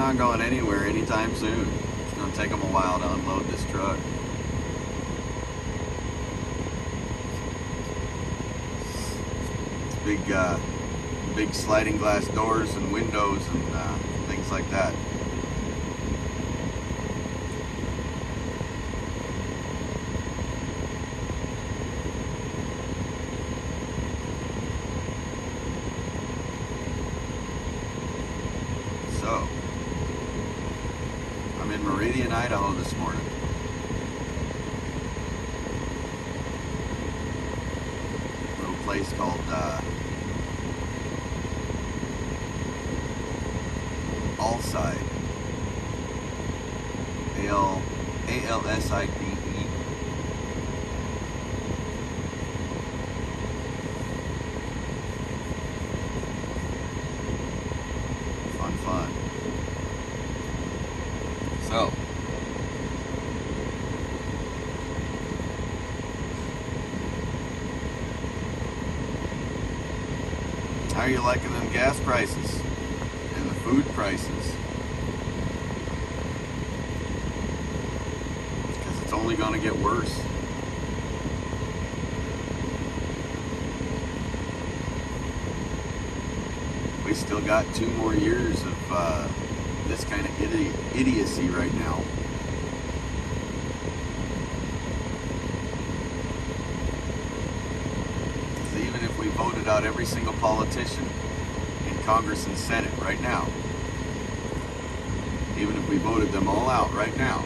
not going anywhere anytime soon. It's going to take them a while to unload this truck. Big sliding glass doors and windows and things like that. So, I'm in Meridian, Idaho this morning. A little place called Alside. A-L-S-I-D-E. Fun. So, how are you liking them gas prices and the food prices? Because it's only going to get worse. We still got 2 more years of this kind of idiocy right now. Because even if we voted out every single politician in Congress and Senate right now, even if we voted them all out right now,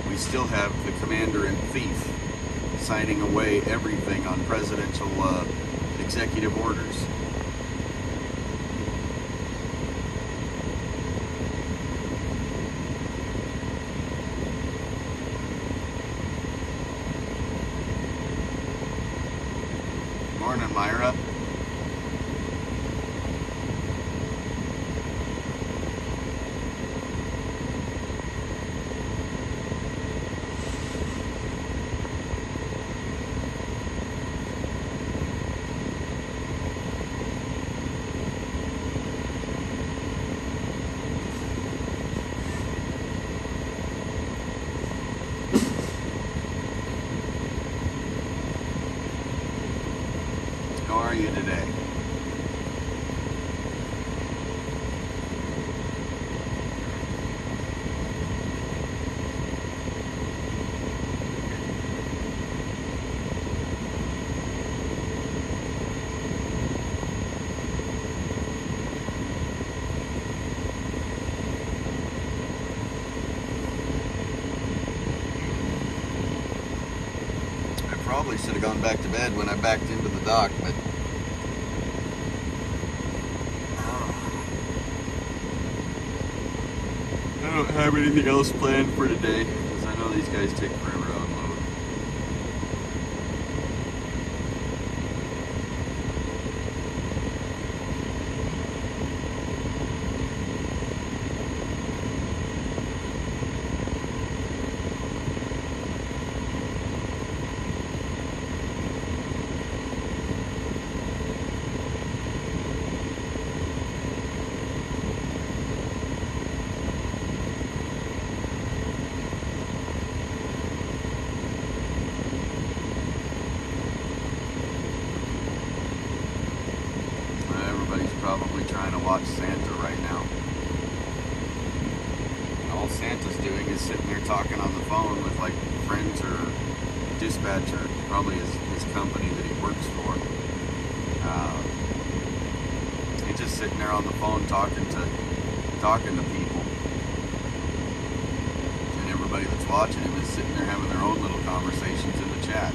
we still have the commander-in-chief signing away everything on presidential executive orders. Morning, Myra. How are you today? I probably should have gone back to bed when I backed into the dock, but I don't have anything else planned for today, because I know these guys take forever to unload. Everybody's probably trying to watch Santa right now. And all Santa's doing is sitting there talking on the phone with like friends or dispatcher, probably his company that he works for. He's just sitting there on the phone talking to people. And everybody that's watching him is sitting there having their own little conversations in the chat.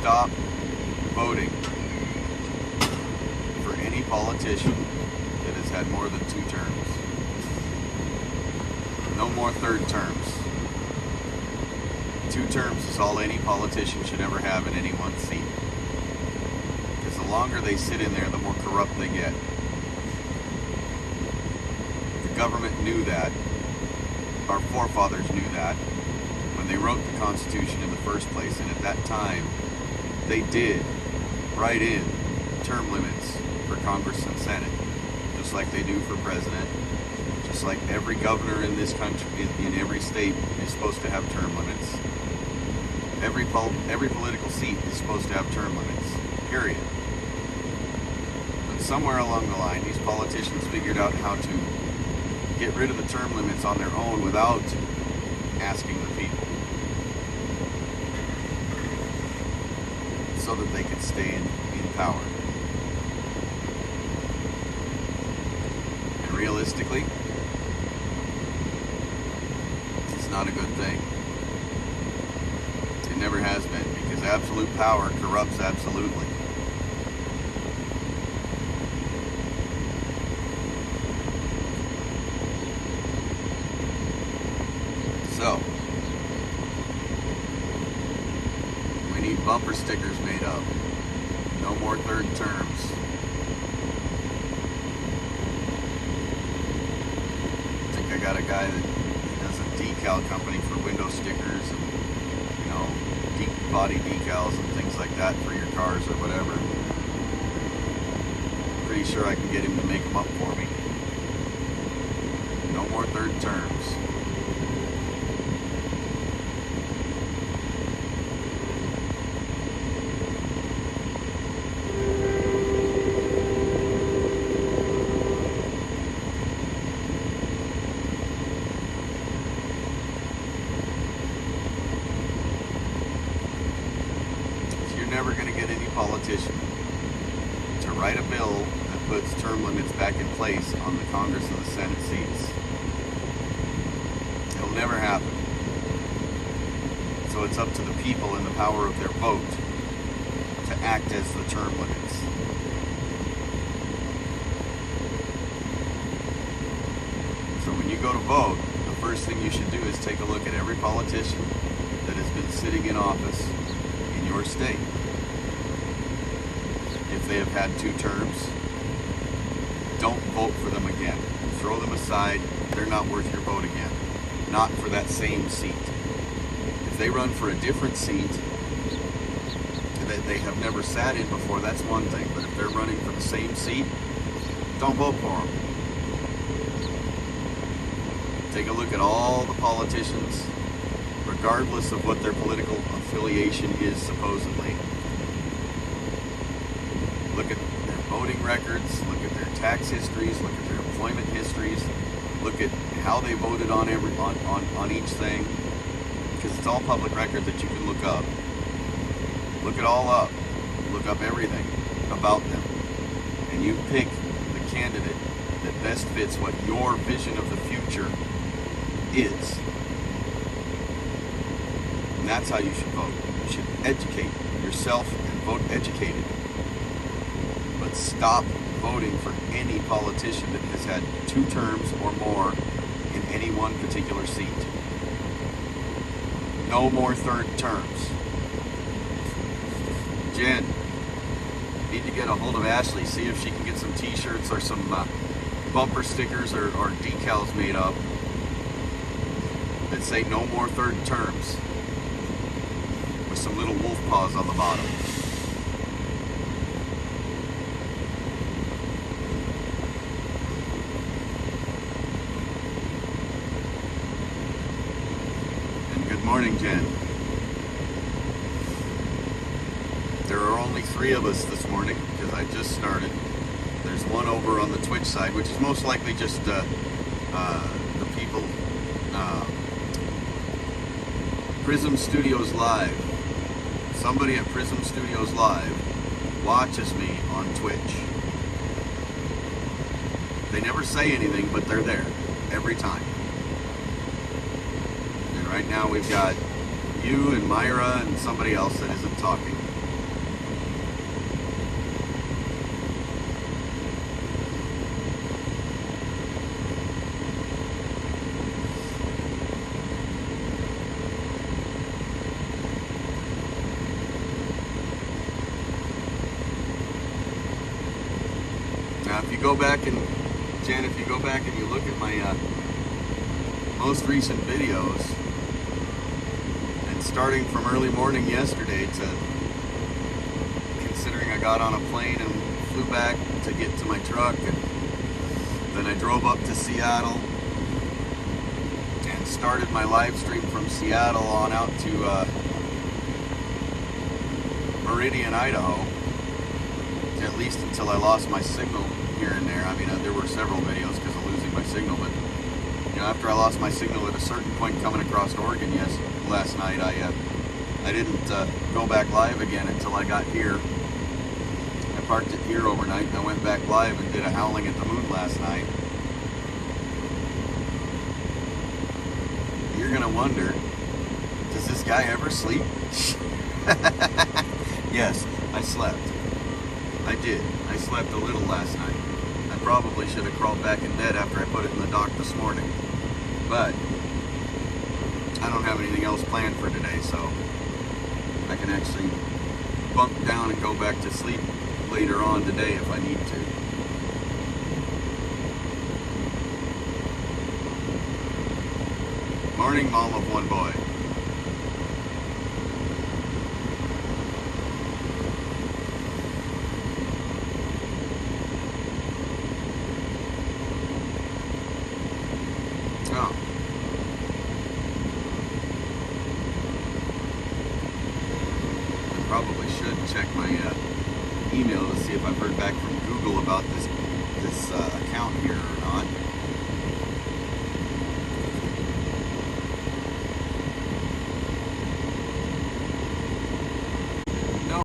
stop voting for any politician that has had more than 2 terms. No more third terms. 2 terms is all any politician should ever have in any one seat. Because the longer they sit in there, the more corrupt they get. The government knew that. Our forefathers knew that when they wrote the Constitution in the first place. And at that time, they did write in term limits for Congress and Senate, just like they do for president. Just like every governor in this country, in every state, is supposed to have term limits. Every political seat is supposed to have term limits, period. But somewhere along the line, these politicians figured out how to get rid of the term limits on their own without asking the people, so that they could stay in power. And realistically, it's not a good thing. It never has been, because absolute power corrupts absolutely. So, we need bumper stickers made up. No more third terms. I think I got a guy that does a decal company for window stickers and, you know, deep body decals and things like that for your cars or whatever. Pretty sure I can get him to make them up for me. No more third terms. Never going to get any politician to write a bill that puts term limits back in place on the Congress and the Senate seats. It'll never happen. So it's up to the people and the power of their vote to act as the term limits. So when you go to vote, the first thing you should do is take a look at every politician that has been sitting in office in your state. If they have had 2 terms, don't vote for them again. Throw them aside. They're not worth your vote again. Not for that same seat. If they run for a different seat that they have never sat in before, that's one thing. But if they're running for the same seat, don't vote for them. Take a look at all the politicians, regardless of what their political affiliation is supposedly. Look at their voting records, look at their tax histories, look at their employment histories, look at how they voted on each thing, because it's all public record that you can look up. Look it all up. Look up everything about them. And you pick the candidate that best fits what your vision of the future is. And that's how you should vote. You should educate yourself and vote educated. But stop voting for any politician that has had 2 terms or more in any one particular seat. No more third terms. Jen, need to get a hold of Ashley, see if she can get some t-shirts or some bumper stickers or decals made up that say no more third terms, with some little wolf paws on the bottom. And good morning, Jen. There are only 3 of us this morning because I just started. There's one over on the Twitch side, which is most likely just the people. Prism Studios Live. Somebody at Prism Studios Live watches me on Twitch. They never say anything, but they're there every time. And right now we've got you and Myra and somebody else that isn't talking. go back and, Jen, if you go back and you look at my most recent videos, and starting from early morning yesterday to considering I got on a plane and flew back to get to my truck, and then I drove up to Seattle and started my live stream from Seattle on out to Meridian, Idaho, at least until I lost my signal here and there. I mean, there were several videos because of losing my signal, but you know, after I lost my signal at a certain point coming across Oregon last night, I didn't go back live again until I got here. I parked it here overnight and I went back live and did a Howling at the Moon last night. You're gonna wonder, does this guy ever sleep? Yes, I slept. I did. I slept a little last night. I probably should have crawled back in bed after I put it in the dock this morning. But I don't have anything else planned for today, so I can actually bunk down and go back to sleep later on today if I need to. Morning, mom of one boy. Oh. I probably should check my email to see if I've heard back from Google about this account here or not.